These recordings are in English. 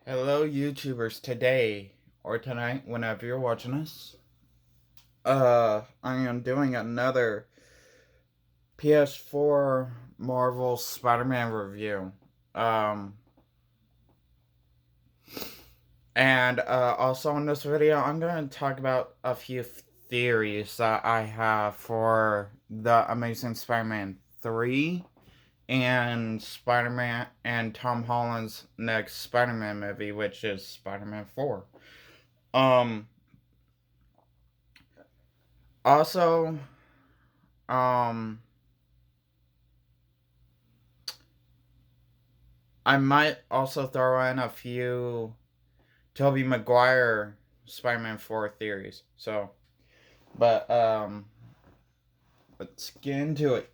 Hello, YouTubers. Today or tonight, whenever you're watching us, I am doing another PS4 Marvel Spider-Man review. Um, and also in this video, I'm going to talk about a few theories that I have for the Amazing Spider-Man 3 and Spider-Man and Tom Holland's next Spider-Man movie, which is Spider-Man 4. Um, Also, um, I might also throw in a few Tobey Maguire Spider-Man 4 theories. But let's get into it.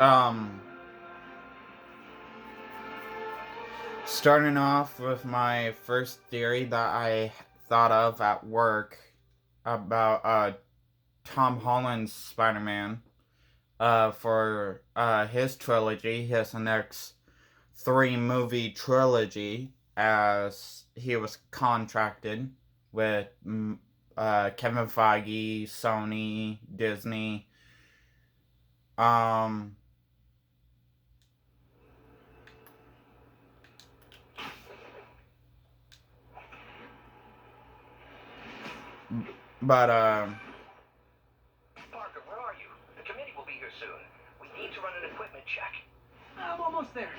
Um, Starting off with my first theory that I thought of at work about Tom Holland's Spider-Man for his trilogy, his next three movie trilogy, as he was contracted with Kevin Feige, Sony, Disney. Um, but Parker, where are you? The committee will be here soon. We need to run an equipment check. I'm almost there.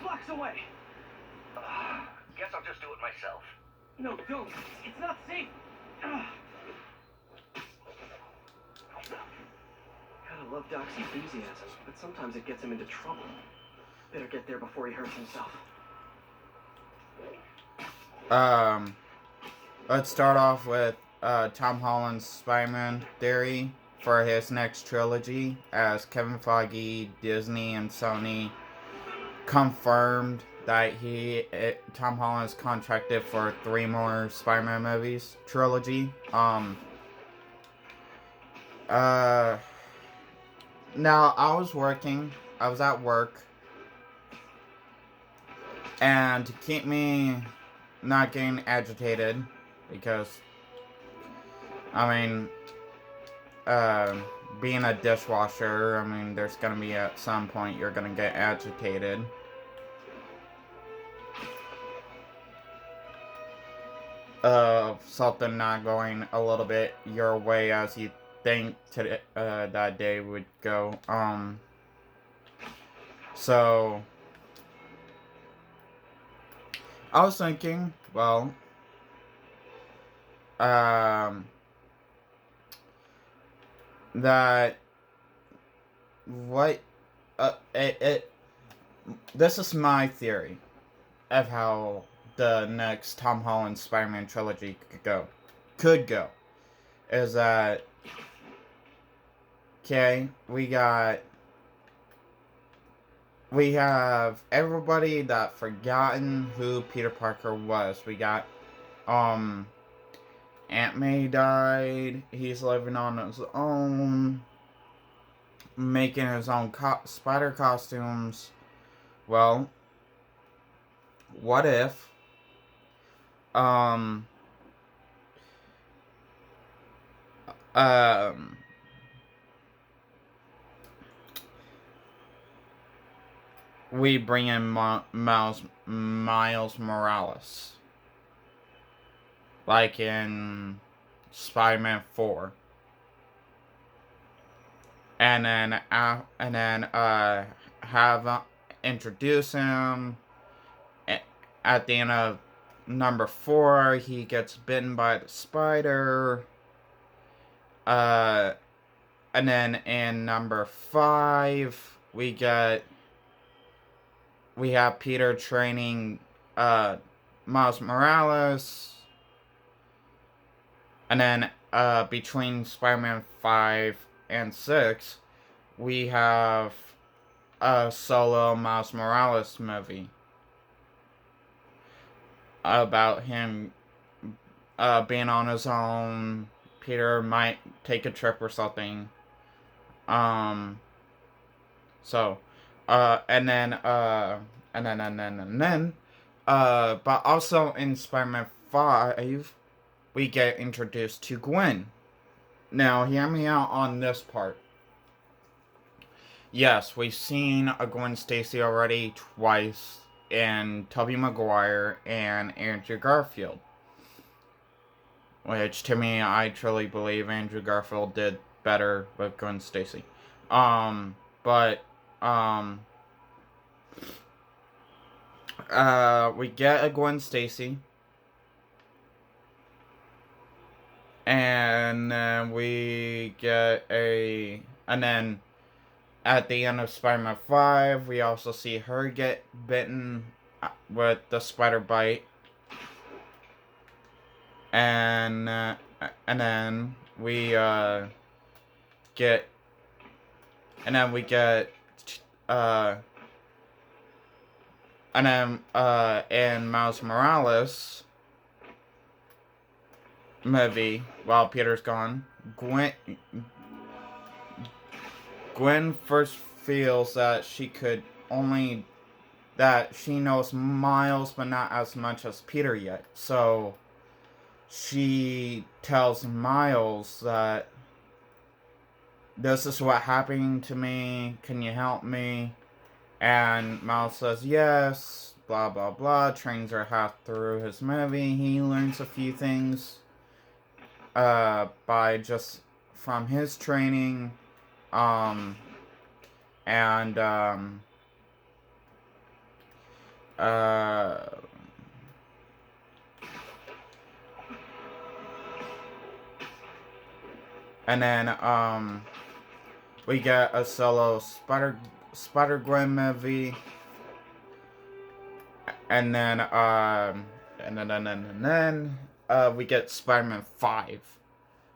Blocks away. Guess I'll just do it myself. No, don't. It's not safe. Gotta love Doc's enthusiasm, but sometimes it gets him into trouble. Better get there before he hurts himself. um, let's start off with Tom Holland's Spider-Man theory for his next trilogy, as Kevin Feige, Disney, and Sony confirmed that Tom Holland is contracted for three more Spider-Man movies trilogy. Now I was at work, and to keep me not getting agitated, because I mean, being a dishwasher, I mean, there's gonna be at some point you're gonna get agitated. Something not going a little bit your way as you think today, that day would go. So I was thinking, well, that what, this is my theory of how the next Tom Holland Spider-Man trilogy could go, is that, okay, we have everybody that forgotten who Peter Parker was. We got, Aunt May died, he's living on his own, making his own spider costumes. Well, what if, um, um, we bring in Miles Morales, like in Spider-Man 4, and then have introduce him. At the end of number 4, he gets bitten by the spider. And then in number 5, we have Peter training Miles Morales. And then between Spider-Man 5 and 6, we have a solo Miles Morales movie about him being on his own. Peter might take a trip or something. But also in Spider-Man 5, we get introduced to Gwen. Now, hear me out on this part. Yes, we've seen a Gwen Stacy already twice in Tobey Maguire and Andrew Garfield. Which, to me, I truly believe Andrew Garfield did better with Gwen Stacy. We get a Gwen Stacy. And then and then at the end of Spider-Man 5, we also see her get bitten with the spider bite. And then we get in Miles Morales movie, while Peter's gone, Gwen first feels that she knows Miles, but not as much as Peter yet. So she tells Miles that this is what happened to me. Can you help me? And Miles says yes. Blah blah blah. Trains her half through his movie. He learns a few things by just from his training. And then we get a solo Spider-Gwen movie, and then we get Spider-Man 5.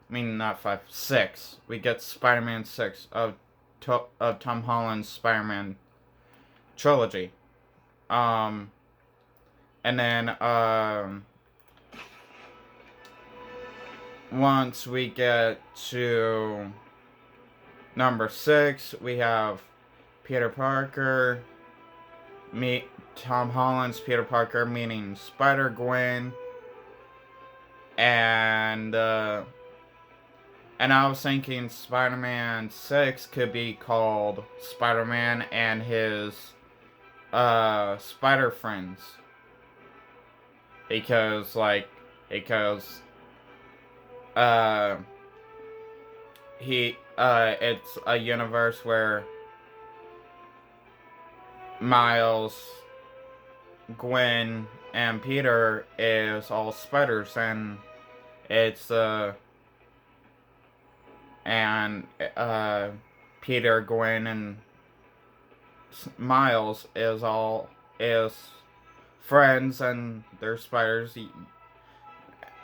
I mean, not 5, 6. We get Spider-Man 6 of Tom Holland's Spider-Man trilogy. And then once we get to number 6, we have Peter Parker, Tom Holland's Peter Parker meeting Spider-Gwen, and I was thinking Spider-Man 6 could be called Spider-Man and his spider friends, because it's a universe where Miles, Gwen, and Peter is all spiders, and it's Peter, Gwen, and Miles is friends, and they're spiders.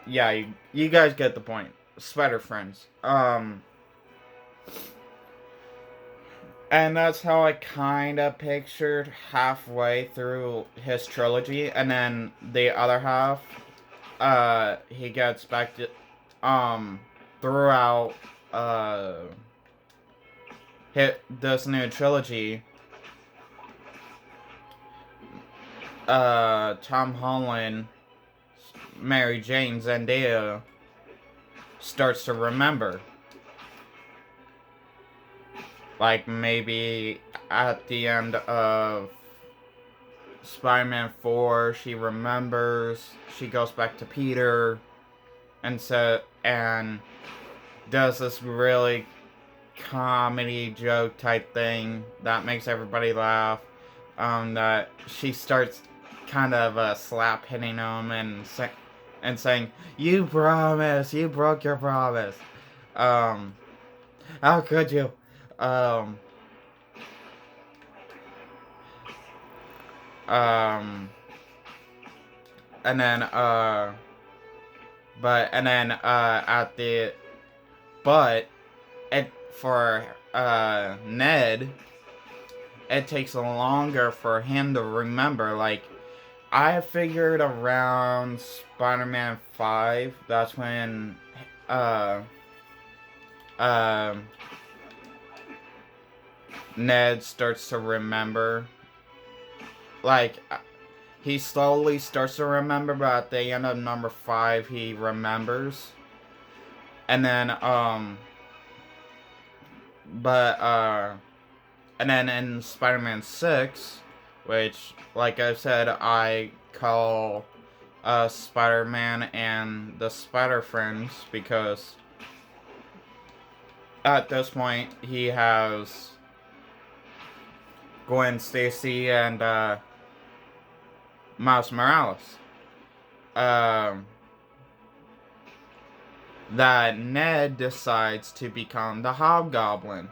Yeah, you guys get the point. Spider friends. And that's how I kind of pictured halfway through his trilogy. And then the other half, he gets back to, throughout, this new trilogy, Tom Holland, Mary Jane, Zendaya, starts to remember. Like, maybe at the end of Spider-Man 4, she remembers, she goes back to Peter, and does this really comedy joke type thing that makes everybody laugh. That she starts kind of slap hitting him and saying, "You promised, you broke your promise. How could you?" and then but and then at the but it for Ned, it takes longer for him to remember. Like, I figured around Spider-Man 5, that's when uh um Ned starts to remember. Like, he slowly starts to remember, but at the end of number 5 he remembers. And then but and then in Spider-Man 6, which, like I said, I call Spider-Man and the Spider Friends, because at this point he has Gwen Stacy and Miles Morales. Um, that Ned decides to become the Hobgoblin,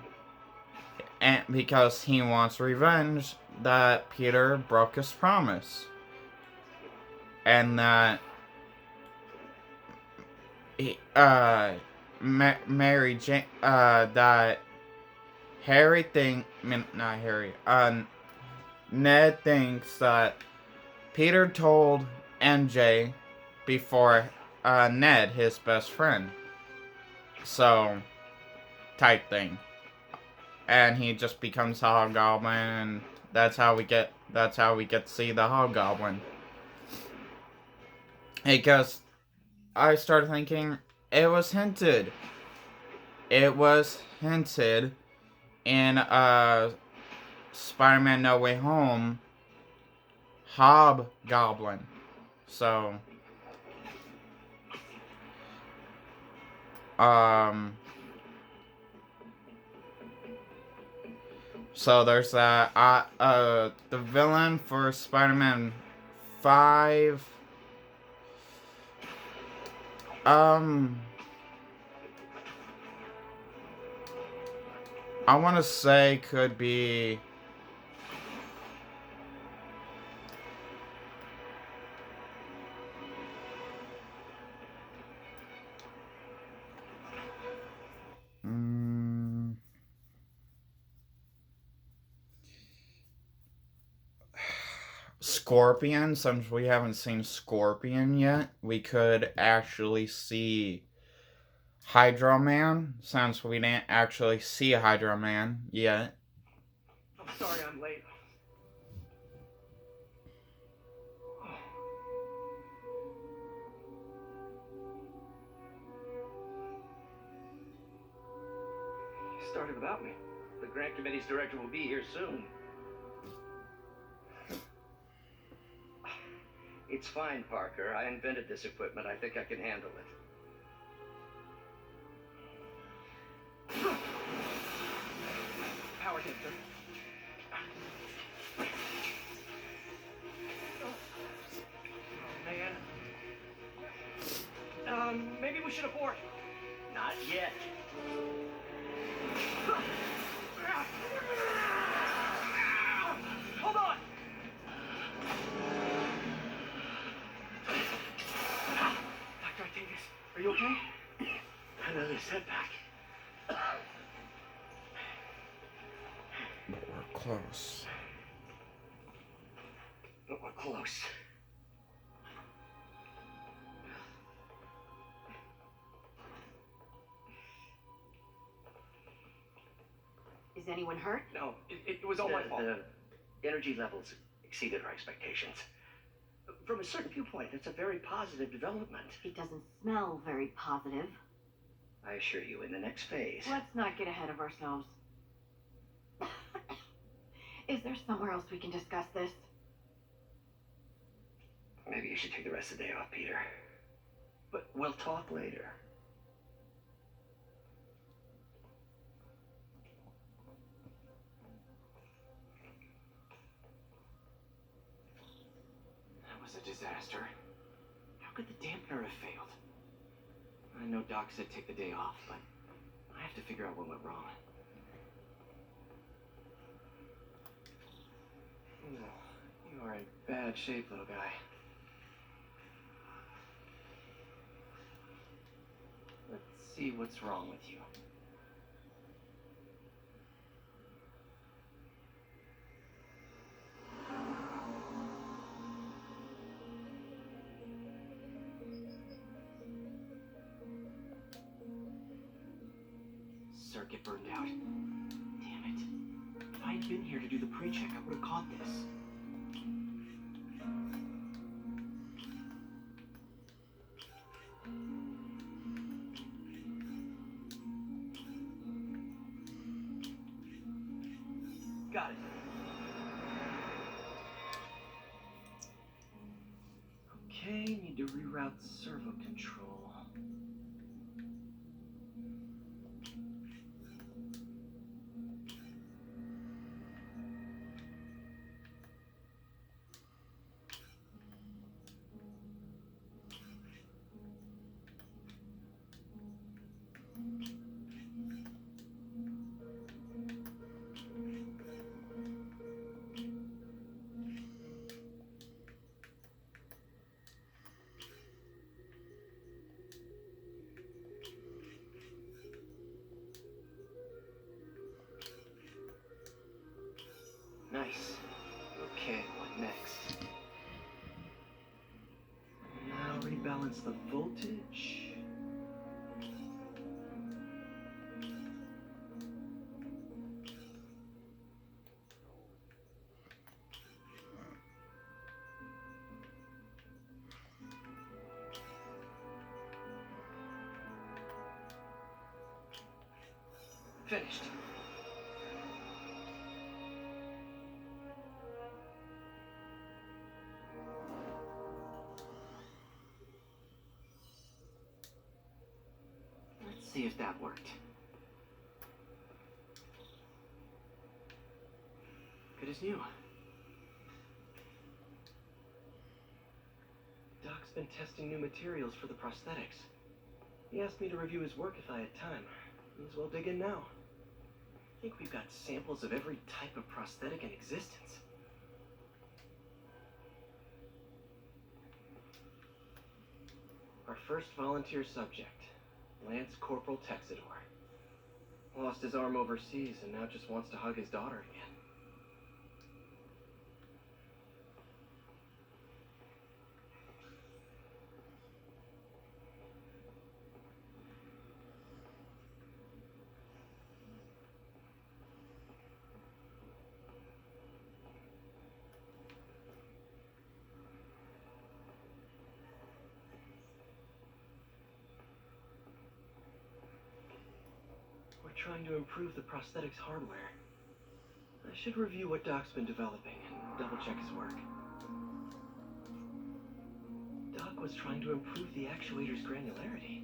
and because he wants revenge that Peter broke his promise, and that he, Mary Jane, that Harry not Harry, Ned thinks that Peter told MJ before Ned, his best friend. So, type thing. And he just becomes a Hobgoblin, and that's how we get to see the Hobgoblin. Because I started thinking it was hinted. It was hinted in Spider-Man No Way Home, Hobgoblin. So so there's that. The villain for Spider-Man 5, I want to say could be Scorpion. Since we haven't seen Scorpion yet, we could actually see Hydro Man, since we didn't actually see Hydro Man yet. I'm sorry I'm late. You started without me. The grant committee's director will be here soon. It's fine, Parker. I invented this equipment. I think I can handle it. Power sensor. Oh, man. Maybe we should abort. Not yet. Hold on! Dr. Octavius, are you okay? Another setback. But we're close. But we're close. Is anyone hurt? No, it was all my fault. The energy levels exceeded our expectations. From a certain viewpoint, it's a very positive development. It doesn't smell very positive. I assure you, in the next phase. Let's not get ahead of ourselves. Is there somewhere else we can discuss this? Maybe you should take the rest of the day off, Peter. But we'll talk later. That was a disaster. How could the dampener have failed? I know Doc said take the day off, but I have to figure out what went wrong. You are in bad shape, little guy. see what's wrong with you. Circuit burned out. Damn it. If I had been here to do the pre-check, I would have caught this. Got it. Okay, need to reroute servo control. Nice. Okay, what next? Now rebalance the voltage. Finished. Let's see if that worked. Good as new. Doc's been testing new materials for the prosthetics. He asked me to review his work if I had time. May as well dig in now. I think we've got samples of every type of prosthetic in existence. Our first volunteer subject, Lance Corporal Texidor. Lost his arm overseas and now just wants to hug his daughter again. We're trying to improve the prosthetics hardware. I should review what Doc's been developing and double-check his work. Doc was trying to improve the actuator's granularity.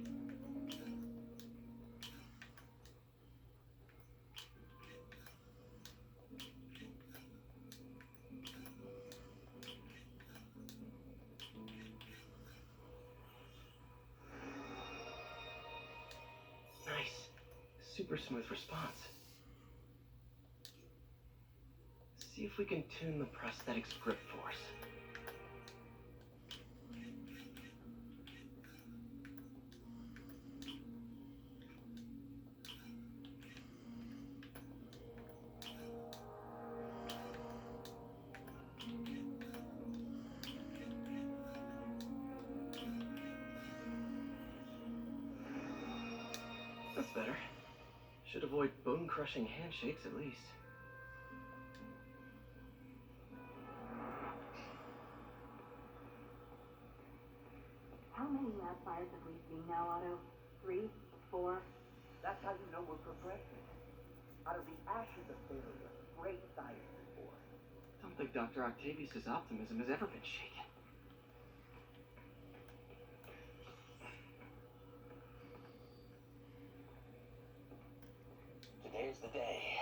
Nice. Super smooth response. See if we can tune the prosthetic's grip force. That's better. Should avoid bone-crushing handshakes at least. How many lab fires have we seen now, Otto? 3? 4? That's how you know we're progressing. Out of the ashes of failure, great science is born. I don't think Dr. Octavius' optimism has ever been shaken. Today's the day.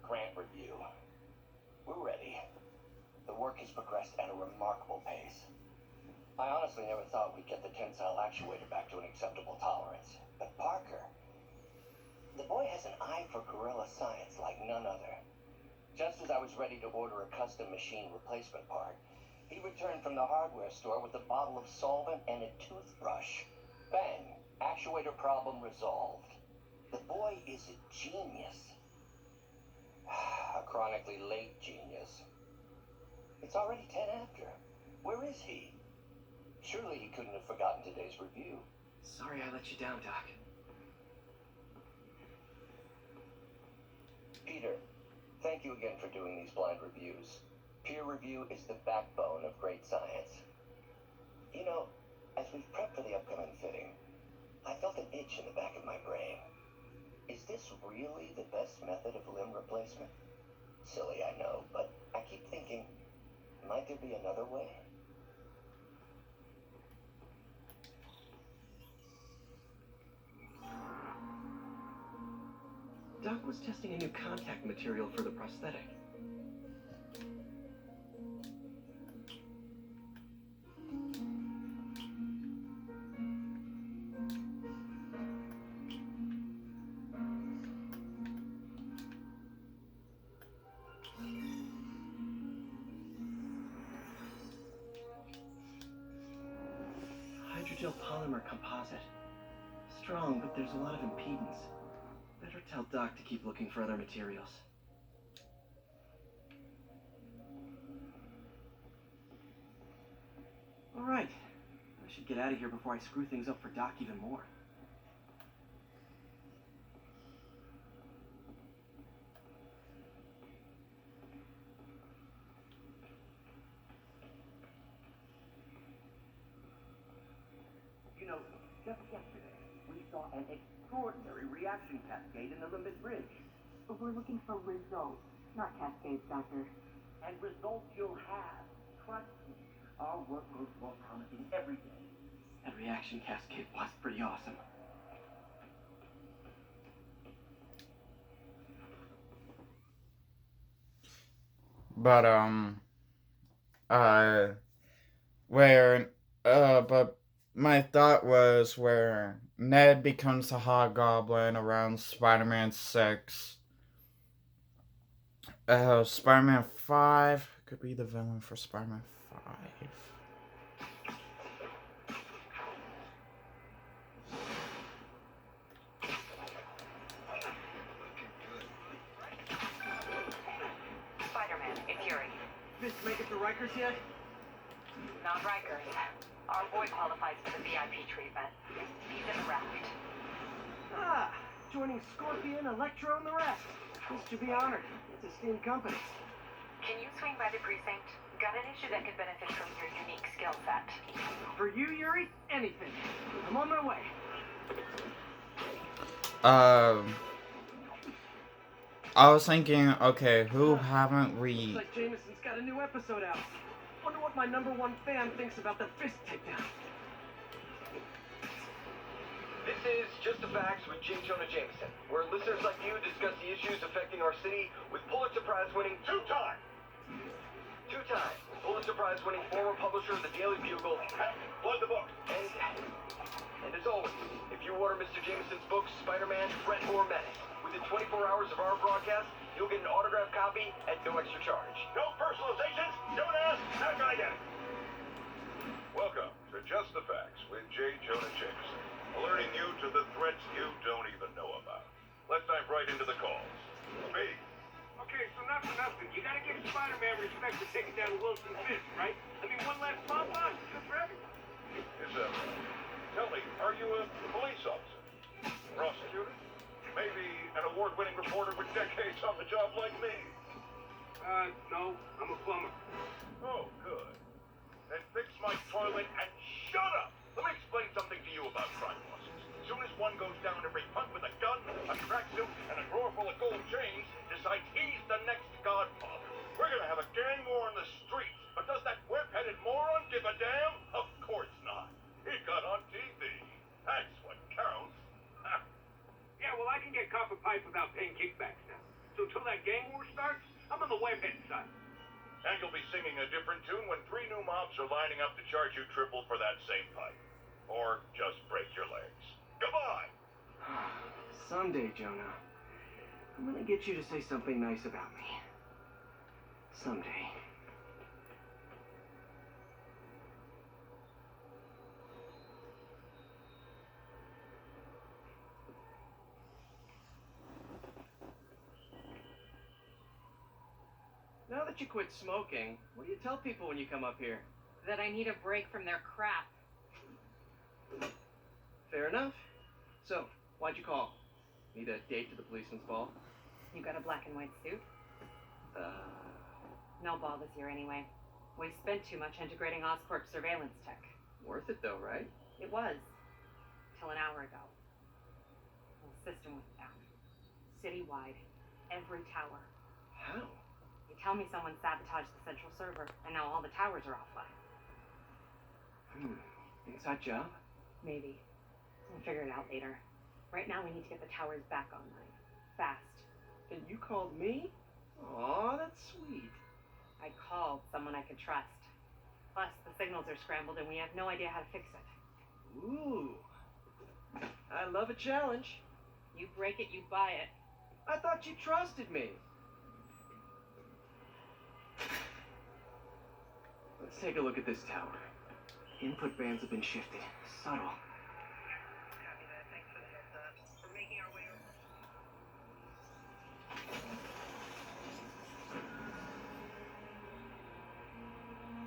Grant review. We're ready. The work has progressed at a remarkable pace. I honestly never thought we'd get the tensile actuator back to an acceptable tolerance. But Parker, the boy has an eye for guerrilla science like none other. Just as I was ready to order a custom machine replacement part, he returned from the hardware store with a bottle of solvent and a toothbrush. Bang! Actuator problem resolved. The boy is a genius. A chronically late genius. It's already 10 after. Where is he? Surely he couldn't have forgotten today's review. Sorry I let you down, Doc. Peter, thank you again for doing these blind reviews. Peer review is the backbone of great science. You know, as we've prepped for the upcoming fitting, I felt an itch in the back of my brain. Is this really the best method of limb replacement? Silly, I know, but I keep thinking, might there be another way? Doc was testing a new contact material for the prosthetic. Hydrogel polymer composite. Strong, but there's a lot of impedance. Better tell Doc to keep looking for other materials. All right. I should get out of here before I screw things up for Doc even more. You know, just yesterday, we saw an extraordinary reaction cascade in the limit bridge. But we're looking for results, not cascades, Doctor. And results you'll have. Trust me, our work grows more promising every day. That reaction cascade was pretty awesome. But but my thought was where Ned becomes a hobgoblin around Spider-Man 6. Spider-Man 5 could be the villain for Spider-Man 5. Spider-Man, it's Yuri. Did you make it to Rikers yet? Not Rikers. Our boy qualifies for the VIP treatment. He's in the raft. Ah, joining Scorpion, Electro, and the rest. This should be honored. It's a steam company. Can you swing by the precinct? Got an issue that could benefit from your unique skill set. For you, Yuri, anything. I'm on my way. I was thinking, okay, who haven't we... Looks like Jameson's got a new episode out. Wonder what my #1 fan thinks about the fist takedown. This is Just the Facts with J. Jonah Jameson, where listeners like you discuss the issues affecting our city with Pulitzer Prize-winning two-time Pulitzer Prize-winning former publisher of the Daily Bugle, Blood the Book. And as always, if you order Mr. Jameson's books, Spider-Man, Threat, or Menace, within 24 hours of our broadcast, you'll get an autographed copy at no extra charge. No personalizations, don't ask, not gonna get it. Welcome to Just the Facts with J. Jonah Jameson, alerting you to the threats you don't even know about. Let's dive right into the calls. B. Okay, so not for nothing. You gotta give Spider-Man respect for taking down Wilson Fisk, right? I mean, one last smallpox, good for everyone. Is that right? Tell me, are you a police officer? Prosecutor? Maybe an award-winning reporter with decades on the job like me? No, I'm a plumber. Oh, good. Then fix my toilet and shut up! Let me explain something to you about crime bosses. As soon as one goes down, every punk with a gun, a tracksuit, and a drawer full of gold chains decides he's the next godfather. We're gonna have a gang war on the streets, but does that whip-headed moron give a damn? Of course not. He got on TV. That's what counts. Yeah, well, I can get copper pipe without paying kickbacks now. So until that gang war starts, I'm on the webhead side. And you'll be singing a different tune when 3 new mobs are lining up to charge you triple for that same pipe. Or just break your legs. Goodbye! Someday, Jonah, I'm gonna get you to say something nice about me. Someday. don't you quit smoking? What do you tell people when you come up here? That I need a break from their crap. Fair enough. So, why'd you call? Need a date to the policeman's ball? You got a black and white suit? No ball this year anyway. We spent too much integrating Oscorp surveillance tech. Worth it though, right? It was. Till an hour ago. The system went down. Citywide. Every tower. How? You tell me someone sabotaged the central server, and now all the towers are offline. Inside job? Maybe. We'll figure it out later. Right now we need to get the towers back online. Fast. And you called me? Aw, that's sweet. I called someone I could trust. Plus, the signals are scrambled and we have no idea how to fix it. Ooh. I love a challenge. You break it, you buy it. I thought you trusted me. Let's take a look at this tower. Input bands have been shifted. Subtle. Copy that. Thanks for the heads up. We're making our way over.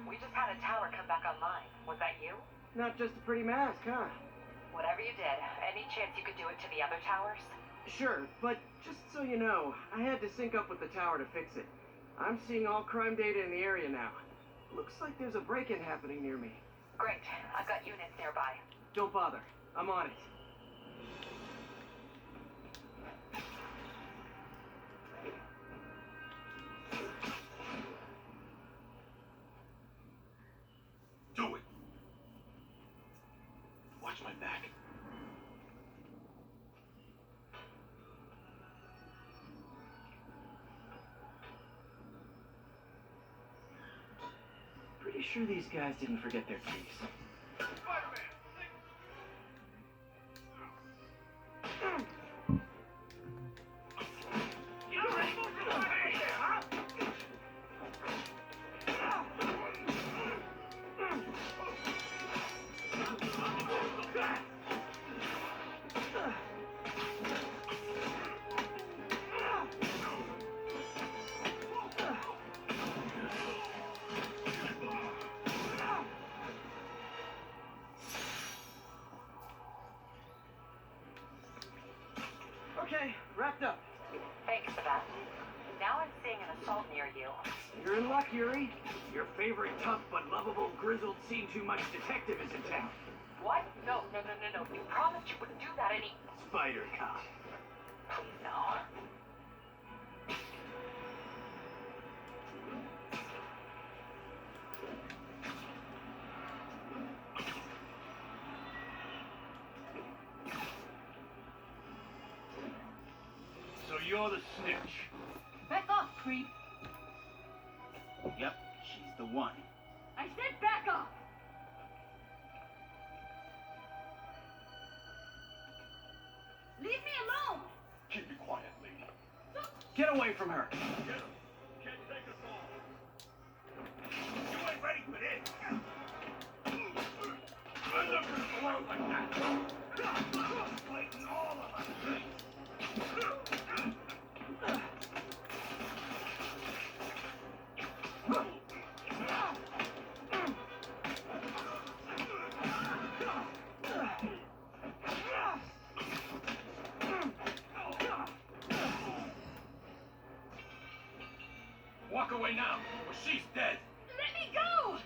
We just had a tower come back online. Was that you? Not just a pretty mask, huh? Whatever you did, any chance you could do it to the other towers? Sure, but just so you know, I had to sync up with the tower to fix it. I'm seeing all crime data in the area now. Looks like there's a break-in happening near me. Great. I've got units nearby. Don't bother. I'm on it. Do it. Watch my back. Pretty sure these guys didn't forget their keys. Spider-Man! Okay, wrapped up. Thanks for that. Now I'm seeing an assault near you. You're in luck, Yuri. Your favorite tough but lovable grizzled seen too much detective is in town. What? No. You promised you wouldn't do that any... Spider Cop. Please, no. So you're the snitch. Back off, creep. Yep, she's the one. I said back off. Leave me alone. Keep it quiet, lady. Get away from her. Get him. Can't take us all. You ain't ready for this. I'm not gonna go out like that. Fighting all of us. Walk away now, or she's dead. Let me go.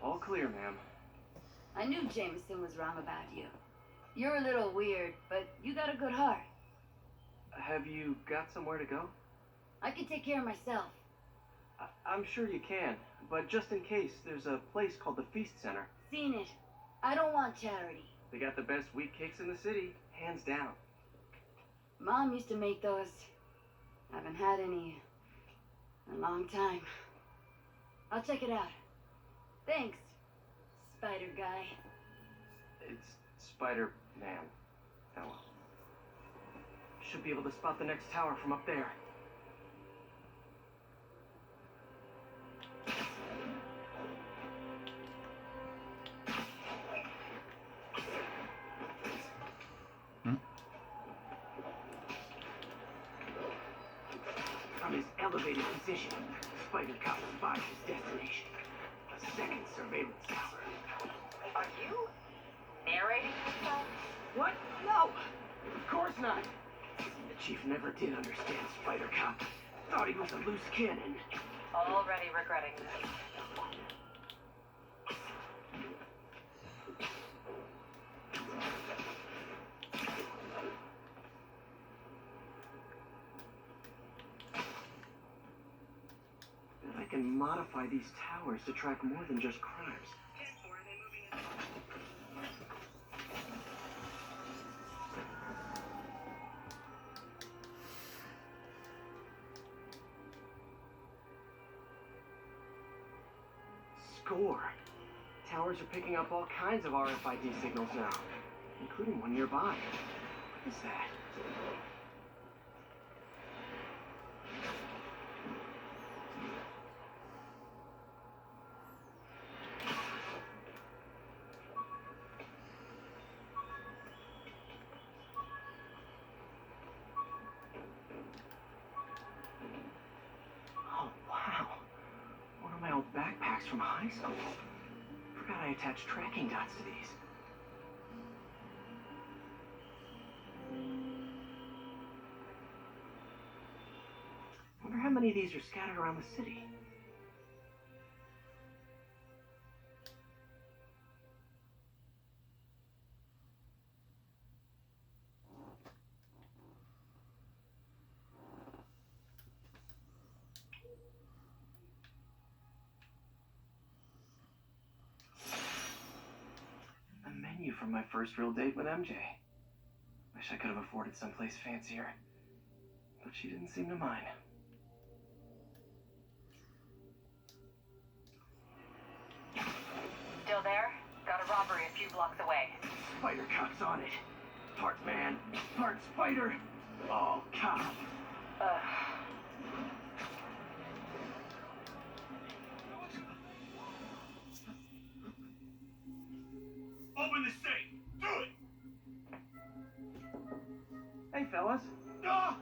All clear, ma'am. I knew Jameson was wrong about you. You're a little weird, but you got a good heart. Have you got somewhere to go? I can take care of myself. I'm sure you can, but just in case, there's a place called the Feast Center. Seen it. I don't want charity. They got the best wheat cakes in the city, hands down. Mom used to make those. Haven't had any in a long time. I'll check it out. Thanks, Spider Guy. It's Spider-Man. Oh well. Should be able to spot the next tower from up there. Elevated position. Spider Cop spies his destination. A second surveillance tower. Are you narrating yourself? What? No! Of course not. The chief never did understand Spider Cop. Thought he was a loose cannon. Already regretting this. Bet I can modify these towers to track more than just crimes. Score. Towers are picking up all kinds of RFID signals now, including one nearby. What is that? Oh, wow. One of my old backpacks from high school. Forgot I attached tracking dots to these. Wonder how many of these are scattered around the city. A menu from my first real date with MJ. Wish I could have afforded someplace fancier. But she didn't seem to mind. Still there? Got a robbery a few blocks away. Spider Cop's on it. Part man, part spider. All cop. Open the safe! Do it! Hey, fellas. Ah!